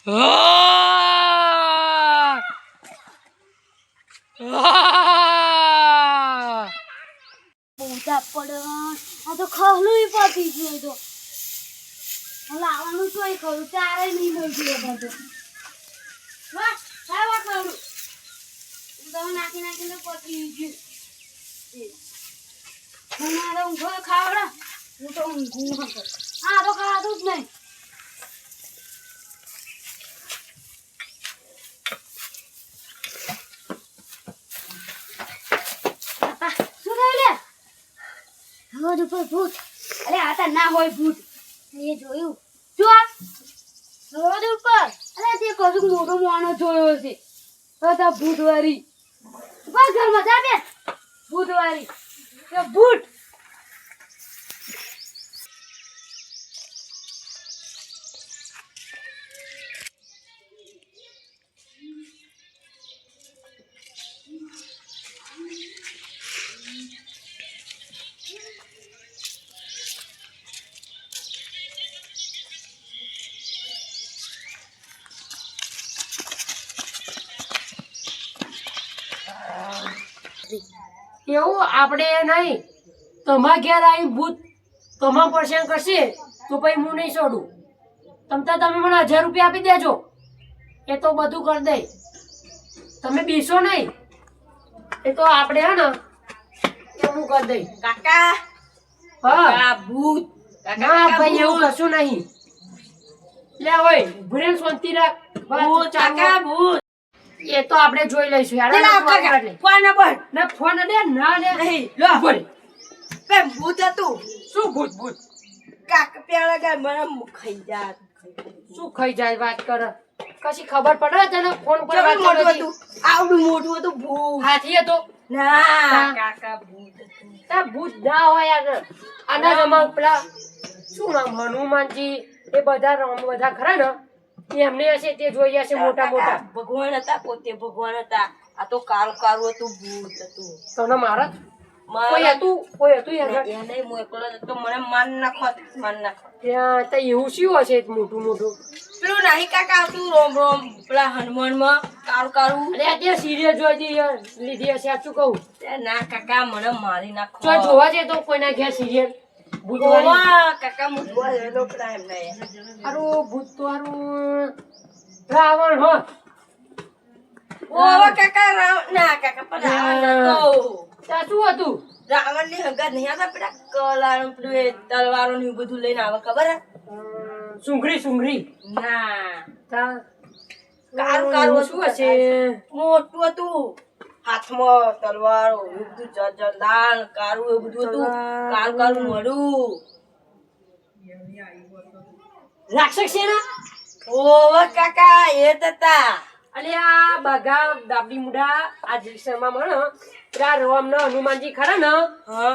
બોધા પડે આ તો ખહલું પતી ગયું તો લાવવાનું તોય ખરું ચારે નહીં મળ્યું બધું વાહ વાહ ખરું તમે નાખી નાખીને પતી ગયું મારે ઊંઘો ખાવડા હું તો ઊંઘું હતો હા તો ખાધું જ નહીં શું થયું લે રોડ ઉપર ભૂત અરે આ ના હોય ભૂત એ જોયું જો રોડ ઉપર અરે તે કશું મોટો માણસ જોયો છે તો ભૂતવારી બસ ઘરમાં જા બે ભૂતવારી કે ભૂત એવું આપણે નહીં તમારા ઘેર આવી ભૂત તમારા પરેશાન કરશે તો પછી હું નહીં છોડું તમે મને 1000 રૂપિયા આપી દેજો એ તો બધું કરી દે તમે બેસો નહીં એ તો આપણે હે ને એ હું કરી દઈ કાકા હા ભૂત ના ભાઈ એવું કશું નહીં લે હોય ભૂરેન શાંતિ રાખ ભૂત કાકા ભૂત એ તો આપણે જોઈ લઈશું યાર ફોન પર ના ફોન દે ના દે નહીં લો બોલ બે ભૂત હતું શું ભૂત કાકા પેલા ગાય મને ખાઈ જા શું ખાઈ જાય વાત કર કશી ખબર પડે તને ફોન પર વાત મોટું કરતી હતું આવડું મોટું હતું ભૂત હાથી હતો ના કાકા ભૂત હતું તા ભૂત ના હોય યાર આના જમા પેલા શું નામ હનુમાનજી એ બધા રામ બધા ખરા ને એમને હશે તે જોઈ હશે મોટા મોટા ભગવાન હતા પોતે ભગવાન હતા આ તો કારું કારું હતું ભૂત હતું તને મારા કોઈ હતું યાર એને મોકલો તો મને માન નાખો ત્યાં તો એવું શું હશે મોટું મોટું પેલું નહીં કાકા આવતું રોમ રોમ પેલા હનુમાન માં કારું કારું અરે ત્યાં સિરિયલ જોઈ લીધી હશે સાચું કહું ના કાકા મને મારી નાખો તો જોવા જઈએ તો કોઈના ઘેર સિરિયલ કાકા મુજવા લેલો પ્રાઈમ નહીં હારું ભૂત તો હારું રાવણ હો ઓવા કાકા ના કાકા પણ રાવણ નતો ત્યાં શું હતું રાવણ ની હંગાત નહીં આવતા પેલા કલાનું પેલું એ તલવારો ને એવું બધું લઈને આવે ખબર હે સુંઘરી ના ત્યાં કારું કારું શું હશે મોટું હતું હાથમાં તલવારો એવું બધું લાલ કારું એવું બધું હતું કારું કારું મળું રાક્ષસ છે ને ઓવા કાકા એ હતા અલે આ બગા દાબડી મુડા આ જીસમાં મને પેલા રામ ને હનુમાનજી ખરા ને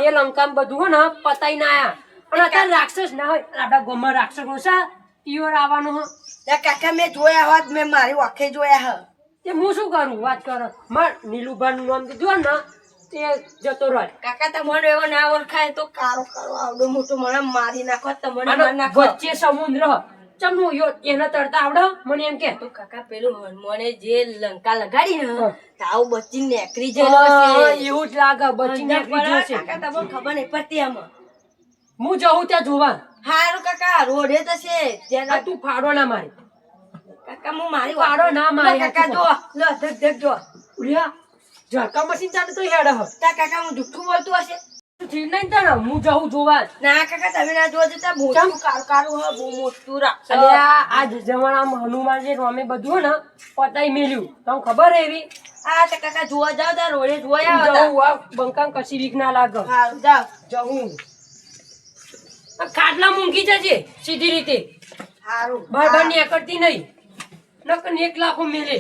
એ લંકામાં બધું હો ને પતાઈ ના આયા પણ અત્યારે રાક્ષસ ના હોય આપડા ગામમાં રાક્ષસ ઓછા તીયો આવવાનો હો કાકા મેં જોયા હોત મેં મારી આંખે જોયા હ તે હું શું કરું વાત કરો માર નીલુભાન નું નામ દીધું ને તે જતો રહે કાકા તમને એવો ના ઓળખાય તો કારો કારો આવડો મોટો મને મારી નાખો તમને મારી નાખો વચ્ચે સમુદ્ર ચમનું યો એને તરતા આવડે મને એમ કે તો કાકા પેલું હનુમાને જે લંકા લગાડી ને તાવ બચી નેકરી જતો છે એવું જ લાગે બચી નીકળી ગયો છે કાકા તમને ખબર નહીં પડતી આમાં હું જઉં ત્યાં જોવા હારું કાકા રોડે તો છે ત્યાં તું ફાડો ના મારી કાકા હું મારી ફાડો ના મારી કાકા જો લો ધક ધક જો ઉડ્યા ઝટકા મશીન ચાલે તો હેડ હ તા કાકા હું જુઠ્ઠું બોલતું હશે ઠીક નહીં તારે હું જઉં જોવા ના કાકા તમે ના જોવા જતા મોટું કારું હ બહુ મોટું રાક્ષસ અલે આ જમાનામાં હનુમાનજી રામે બધું હે ને પતાઈ મેલ્યું તમને ખબર હે એવી આ તો કાકા જોવા જાવ તા રોડે જોયા જવું હતા આ બંકામ કશી રીક ના લાગે હારું જાવ જવું ખાટલા મૂંઘી જજે સીધી રીતે હારું બાર નીકળતી નહીં નકર 1 લાખો મેલે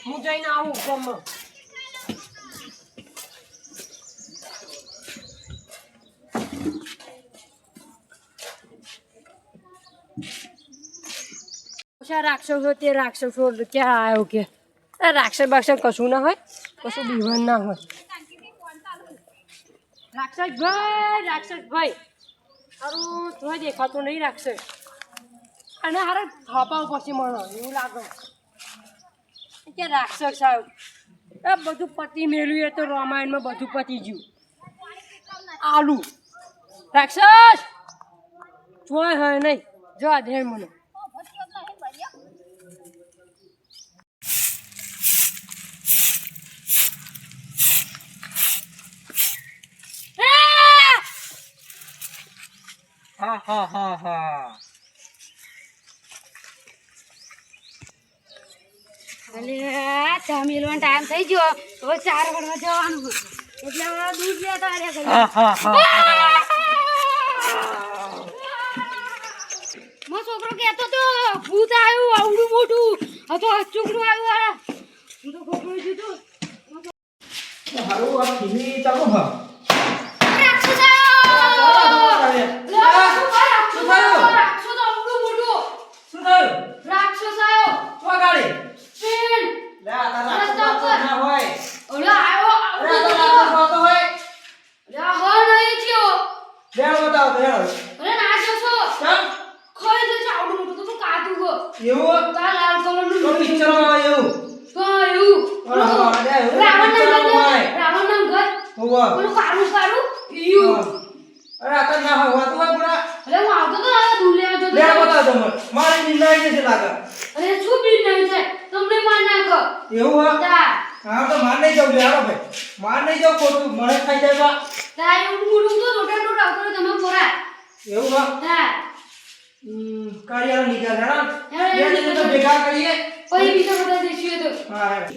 હું જઈને આવું ગામમાં રાક્ષસો તે રાક્ષસો ક્યાં આવ્યો કે રાક્ષસ બાક્ષસ કશું ના હોય કશું બીવન ના હોય રાક્ષસ ભાઈ અરું તોય દેખાતો નહીં રાક્ષસ અને હારે થાપાઓ પછી મળો એવું લાગે કે રાક્ષસ આવ્યો એ બધું પતિ મેળવ્યું એ તો રામાયણમાં બધું પતી ગયું આલુ રાક્ષસ જોય હોય નહીં જો આ ધ્યાન મને હા હા હા હા અલે ચા મેલવાનો ટાઈમ થઈ ગયો હવે 4 વાગવા જવાનું હતું. એટલે હવે દૂધ લેતા આવ્યા ઘરે. હા હા હા મારો છોકરો કહેતો તો ભૂત આવ્યું આવડું મોટું હતો છોકરું આવ્યું હું તો ખોટું જીતું હારું આ ટીવી ચાલુ હા રાક્ષસ આવ્યો શું થયું રાક્ષસ આવડું મોટું શું થયું રાક્ષસ આવ્યો તો ગાડી સ્પીડ લે આ તારા ના હોય ઓલો આવ્યો અરે આ તો રાતો હોય લે હો નહીં થયો બેળ બતાવો બેળ અરે ના જોશો કેમ ખોઈ દે આવડું મોટું તો કાઢું ગો એવું તા લાલ કલરનું તો પિક્ચર માં એવું તો એવું હા અરે રાવણ picture ના માં હોય. ઘર રાવણ ના ઘર હોવા ઓલું કાળું કાળું ઈયું અરે આ તો ના હોય વાતું હોય પૂરા અરે હું આવતો તો આ દૂર લેવા જતો બેળ બતાવો તમે મારી નિંદા આવી જશે લાગે અરે શું બી નહીં છે તમને માર નાખો એવું હા તા હા તો માર નહીં જાવ બેહાડો ભાઈ માર નહીં જાવ ખોટું મને ખાઈ જાય બા તા એવું મોટું તો રોટા રોટા આવતો તમે પોરા એવું હા તા કાર્ય નિકાલ હેડા હેડા, બે જણ તો ભેગા કરીએ પછી બીજા બધા દેશીએ તો હા હેડા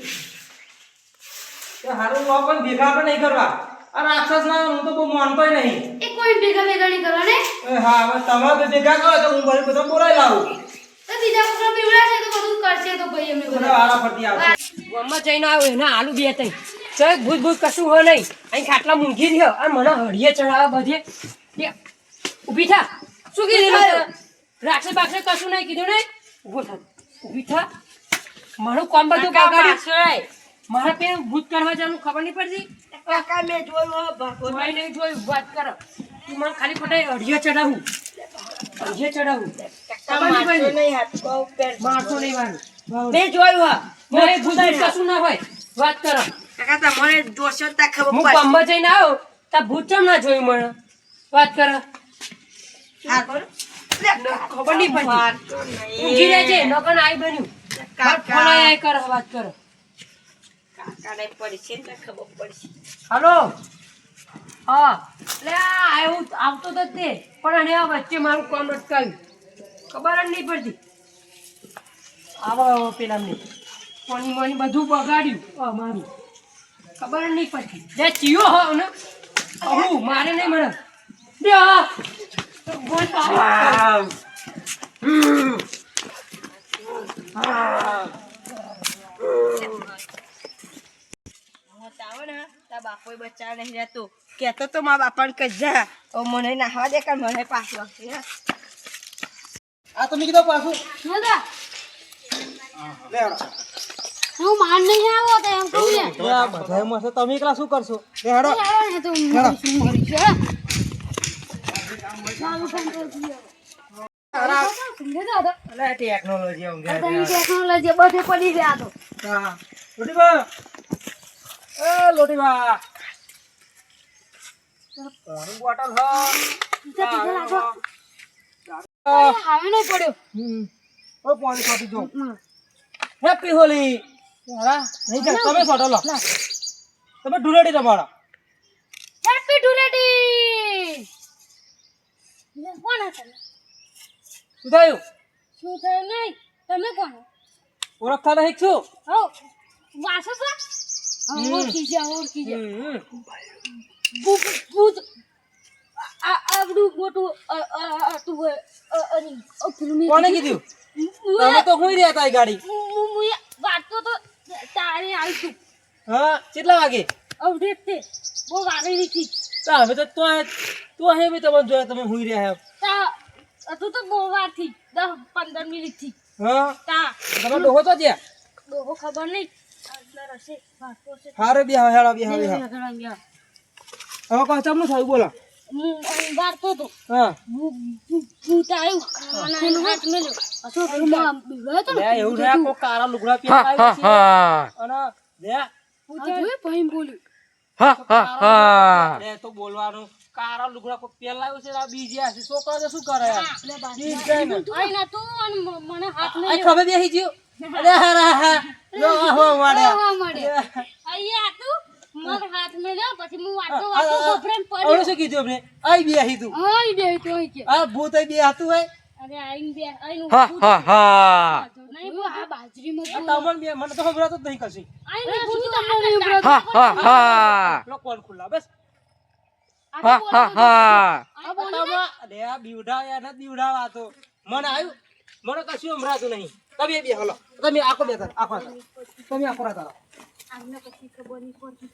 તે હારું વા પણ ભેગા પણ નહીં કરવા આ રાક્ષસ ના હું તો બહુ માનતોય નહીં એ કોઈ ભેગા ભેગા નહીં કરવા ને એ હા હવે તમારે ભેગા કરો તો હું ભલે બધા બોલાઈ લાવું તો બીજા છોકરા પીવડા છે તો બધું કરશે તો ભાઈ એમને બધા બધા વાળા ફરતી આવશે ગામમાં જઈને આવ્યો એના આલુ બે ત્રણ તો એક ભૂત ભૂત કશું હોય નહીં અહીં ખાટલા મૂંઘી રહ્યો અને મને હળીએ ચડાવે બધે ઊભી થા શું કીધું મેં તને? રાક્ષસ બાક્ષસ કશું નહીં કીધું ને ઊભો થા ઊભી થા મારું કામ બધું બગાડ્યું મારા પેન ભૂત કરવા જવાનું ખબર નહીં પડતી કાકા મેં જોયું હો ભાગો જોઈ નહીં જોયું વાત કરો તું મને ખાલી ખોટા અઢીએ ચડાવું અઢીએ ચડાવું ખબર નહીં મારતો પડી નહીં હાથ કહું પેર મારતો નહીં વાનું મેં જોયું હા મારે ભૂત ભૂત કશું ના હોય વાત કરો કાકા તમારે જોશો તા ખબર હું પડશે ગામમાં જઈને આવ્યો તા ભૂત ચમ ના જોયું મને વાત કરો હા બોલો ખબર નહીં પડતી મારતો નહીં. ઊંઘી રહેજે નકર આઈ બન્યું માર ફોન આય કરો વાત કરો કાકાને પડશે ને તો ખબર પડશે હાલો હા એટલે આ આવ્યું આવતો તો તે પણ એને આ વચ્ચે મારું કામ અટકાવ્યું ખબર જ નહીં પડતી આવો પેલા મેં પાણી માણી બધું બગાડ્યું મારું ખબર જ નહીં પડતી જે ચિયો હો ને હું મારે નહીં મળે દે હા બોલ વાવ. આવો ને તારા બાપોય બચાવ નહીં રહેતો કહેતો તો મારા બાપાને કે જા હવે મને નાહવા દે કે મને પાછું આવશે હે. આ તમે કીધું પાછું નતા લે હેડો. હું માન નહીં આવો તો એમ કહું ને તો આ બધાય માં છે તમે એકલા શું કરશો લે હેડો આવે ને તો હું શું મરી છે ચાલુ ફોન કરી સમજે દાદા અલે ટેકનોલોજી ઊંઘે અત્યારની ટેકનોલોજી બધે પડી ગયા તો હા લોટીબા એ લોટીબા પાણી બોટલ હવે નહીં પડ્યો ઓ પાણી કાઢી દો હેપી હોલી યારા નહીં ચાલ તમે ફોટો લો તમે ઢુલેડી તમારા હેપી ધૂળેટી કોણ હતા શું થયું શું થયું નહીં તમે કોણ ઓળખતા નહીં છું હો વાસો છો ઓળખી જા ભૂત આવડું મોટું કોને કીધું તમે તો હુઈ રહ્યા હતા એ ગાડી વાંચતો તો તારે આવીશું હા કેટલા વાગે અવડે તે બહુ વાગી નથી તો હવે તો તું અહીં બી તમને જોયા તમે હુઈ રહ્યા તું તો બહુ વાર થી 10-15 મિનિટ થી હા તા તમે ડોહો તો ત્યાં બહુ ખબર નહીં આટલા રસે વાગતો છે હારે બી હેડા બી હવે હવે કહો ચમનું થયું બોલો હું વાગતો તો હા ભૂત આવ્યું અને હાથ મેલ્યો આ તો પેલું માં બીવડાયો તો ને. લે એવું રે કો કાળા લુગડા પહેરીને આવ્યો છે અને લે આ જોયું ભાઈ બોલ્યું. લે તો બોલવાનું કાળા લુગડા કો પહેલાયો છે આ બીજી આ છોકરા તો શું કરે યાર બીજ જાય ને આઈ ના તું અને મને હાથ આ ખબર બેહી ગયો અરે હા લો હો વાડે મળે. અહીંયા તું માર હાથ મે લ્યો પછી હું વાતો વાતો ગોફરેન ઓલો પડી. શું કીધું આપણે આઈ બેહી તું આઈ બે તો આઈ કે. આ ભૂત આઈ બે હતું હોય અરે આઈન બે આઈન નહીં આ બાજરીમાં આ તમને બે મને તો ખબર જ નહીં કશી આઈને શું તમને નહીં ઉભરાતું? લો કોણ ખુલ્લા બસ આ બોલો તમે અરે આ બીવડા યાર ન બીવડાવા તો મને આવ્યું મને કશું સંભળાતું નહીં તમે બે હલો તમે આખો બે તાર આખો તમે આખો તાર આમને પછી ખબર નહીં પડતી.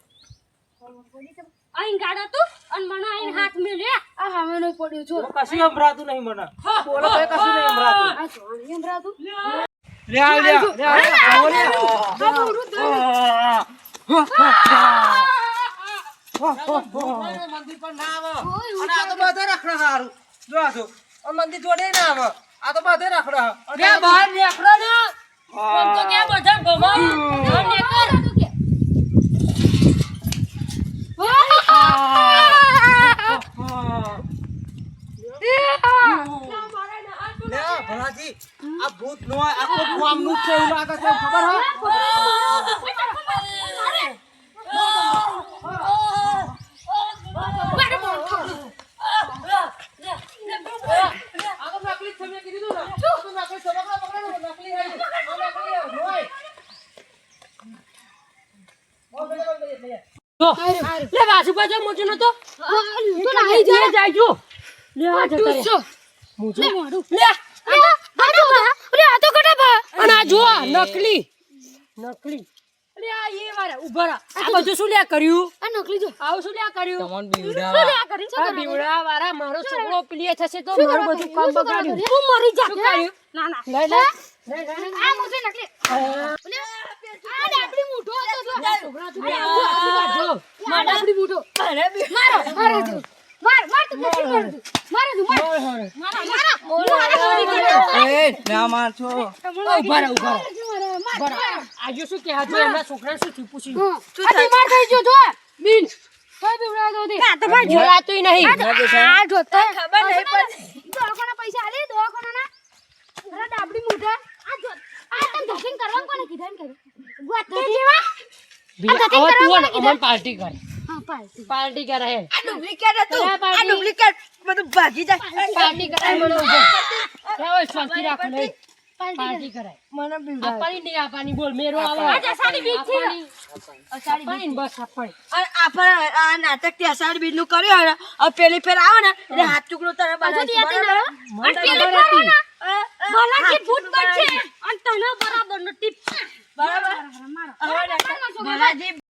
આઈન ગાડા તું અને મને આઈન હાથ મે લે. આ હામે નહીં પડ્યો છો. કશું સંભળાતું નહીં મને બોલો તો કશું નહીં સંભળાતું આ જોણ નહીં ઉભરાતું? લે આવ લે મંદિર પર ના આવે અને આ તો બધે રખડા હારું જો આ તો મંદિર જોડે ના આવે આ તો બધે રખડા રે બહાર નીકળો ને કોણ તો કે બધા ભમાઈ બહાર નીકળ. લે ભલાજી આ ભૂત નો આખો ગામ નું છે એવું લાગે છે ખબર હે આ તો નકલી તમે કીધું ને આ તો નકલી છોકરા પકડો નકલી આવી આ નકલી રોય જો લે વાસુ પાછો મોજો નતો તો નાહી જા. જાય જો લે આ જતા રે છો. મોજો લે મારું. લે આ તો કટા ભા. અને આ જો નકલી નકલી અરે આ એ વાળા ઉભા રહા આ બધું શું લે કર્યું આ નકલી જો. આવું શું લે કર્યું તમને બીવડાવા આ કરી છે આ બીવડા વાળા મારો છોકરો પ્રિય થશે તો મારું બધું કામ બગાડ્યું તું મરી જા. શું કર્યું? ના ના. લઈ લે આ મોટો નકલી. આ ડાબડી મૂઠો હતો તો. છોકરા તું જો આ ડાબડી મૂઠો. મારો મારો તું. માર તું પછી કર તું. મારો તું માર. મારા. એ ના માર છો ઉભા રહો ઉભા રહો માર. આજુ શું કે હાજુ એમના છોકરા શું થયું પૂછી આ બીમાર થઈ ગયો જો. બીન. કોઈ બીવડાતો હતી. આ તો ભાઈ જોડાતું નહીં આ જો તો ખબર નહીં પડતી. દવાખાના પૈસા આલે દવાખાના અરે ડાબડી મૂઠા. આ જો આ તને ધતિંગ કરવાનું કોને કીધું એમ કર્યું. વાત તો જેવા. હવે તું ને અમન પાર્ટી કર હા પાર્ટી. પાર્ટી કરે હે ડુપ્લિકેટ હતું આ આ ડુપ્લિકેટ બધું ભાગી જાય પાર્ટી કરાય મને ઉભો હવે શાંતિ રાખો નહીં પાર્ટી કરાય મને આપવાની નહીં આપવાની બોલ મેરો આવો આ સાડી બીજ છે. આપવાની બસ આપવાની અને આપણે આ નાટક થી અષાઢ બીજ નું કર્યું હોય ને હવે પેલી ફેર આવે ને એટલે હાથ ટુકડો તને બનાવીશું, બરાબર? મને તો ખબર હતી. ભલાથી ભૂત બનશે અને તને બરાબર નો ટીપ. બરાબર મારો. હવે ભલાજી